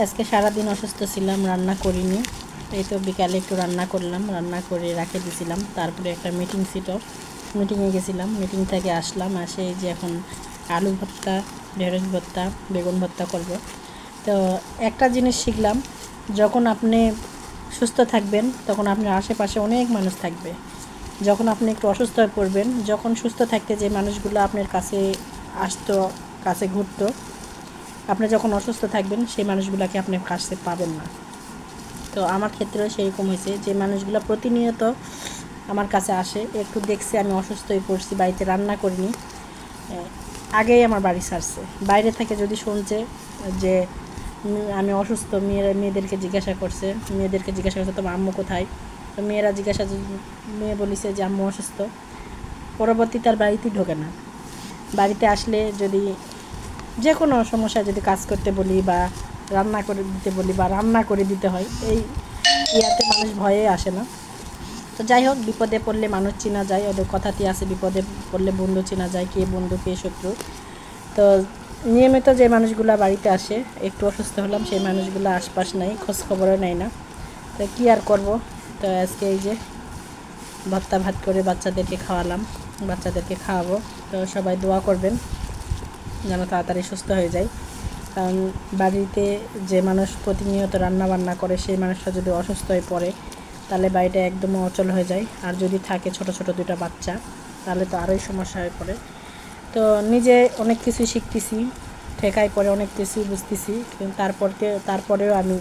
আজকে সারাদিন অসুস্থ ছিলাম, রান্না করিনি। এই তো বিকালে একটু রান্না করলাম, রান্না করে রেখে দিয়েছিলাম। তারপরে একটা মিটিং ছিল, মিটিংয়ে গেছিলাম, মিটিং থেকে আসলাম, আসে এই যে এখন আলু ভর্তা, ঢেঁড়স ভর্তা, বেগুন ভর্তা করব। তো একটা জিনিস শিখলাম, যখন আপনি সুস্থ থাকবেন তখন আপনার আশেপাশে অনেক মানুষ থাকবে। যখন আপনি একটু অসুস্থ হয়ে পড়বেন, যখন সুস্থ থাকতে যে মানুষগুলো আপনার কাছে আসতো, কাছে ঘুরতো, আপনি যখন অসুস্থ থাকবেন সেই মানুষগুলোকে আপনি কাছে পাবেন না। তো আমার ক্ষেত্রেও সেরকম হয়েছে, যে মানুষগুলো প্রতিনিয়ত আমার কাছে আসে, একটু দেখছে আমি অসুস্থ হয়ে পড়ছি, বাড়িতে রান্না করিনি, আগেই আমার বাড়ি ছাড়ছে। বাইরে থেকে যদি শুনছে যে আমি অসুস্থ, মেয়েদেরকে জিজ্ঞাসা করছে তোমার আম্মু কোথায়। তো মেয়েরা মেয়ে বলিছে যে আম্মু অসুস্থ, পরবর্তী তার বাড়িতেই ঢোকে না। বাড়িতে আসলে যদি যে কোনো সমস্যায় যদি কাজ করতে বলি বা রান্না করে দিতে বলি বা রান্না করে দিতে হয়, এই ইয়াতে মানুষ ভয়ে আসে না। তো যাই হোক, বিপদে পড়লে মানুষ চেনা যায়, ওদের কথাতেই আছে বিপদে পড়লে বন্ধু চেনা যায়, কে বন্ধু কে শত্রু। তো নিয়মিত যে মানুষগুলো বাড়িতে আসে, একটু অসুস্থ হলাম, সেই মানুষগুলো আশপাশ নাই, খোঁজ খবরও নেয় না। তো কী আর করব। তো আজকে এই যে ভর্তা ভাত করে বাচ্চাদেরকে খাওয়াবো। তো সবাই দোয়া করবেন যেন তাড়াতাড়ি সুস্থ হয়ে যায়। কারণ বাড়িতে যে মানুষ প্রতিনিয়ত রান্না বান্না করে, সেই মানুষটা যদি অসুস্থ হয়ে পড়ে তাহলে বাড়িটা একদম অচল হয়ে যায়। আর যদি থাকে ছোট ছোট দুটো বাচ্চা, তাহলে তো আরোই সমস্যা হয়ে পড়ে। তো নিজে অনেক কিছু শিখতেছি, ঠেকায় পরে অনেক কিছু বুঝতেছি, কিন্তু তারপরেও আমি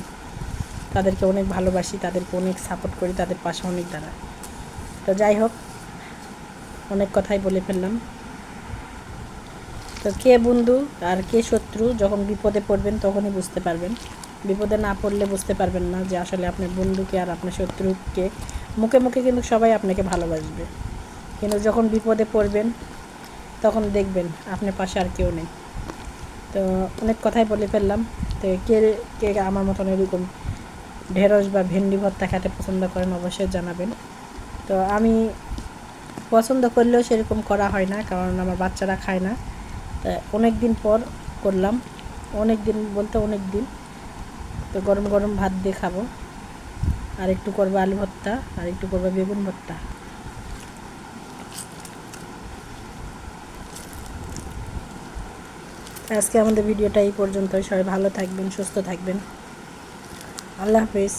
তাদেরকে অনেক ভালোবাসি, তাদেরকে অনেক সাপোর্ট করি, তাদের পাশে অনেক দাঁড়াই। তো যাই হোক, অনেক কথাই বলে ফেললাম। তো কে বন্ধু আর কে শত্রু যখন বিপদে পড়বেন তখনই বুঝতে পারবেন। বিপদে না পড়লে বুঝতে পারবেন না যে আসলে আপনার বন্ধুকে আর আপনার শত্রুকে। মুখে মুখে কিন্তু সবাই আপনাকে ভালোবাসবে, কিন্তু যখন বিপদে পড়বেন তখন দেখবেন আপনার পাশে আর কেউ নেই। তো অনেক কথাই বলে ফেললাম। তো কে কে আমার মতন এরকম ঢেঁড়স বা ভেন্ডি ভর্তা খেতে পছন্দ করেন অবশ্যই জানাবেন। তো আমি পছন্দ করলেও সেরকম করা হয় না, কারণ আমার বাচ্চারা খায় না। অনেক দিন পর করলাম, অনেক দিন বলতে অনেক দিন। তো গরম গরম ভাত দিয়ে খাবো, আর একটু করবো আলু ভর্তা, আর একটু করবো বেগুন ভর্তা। আজকে আমাদের ভিডিওটা এই পর্যন্ত। সবাই ভালো থাকবেন, সুস্থ থাকবেন। আল্লাহ হাফেজ।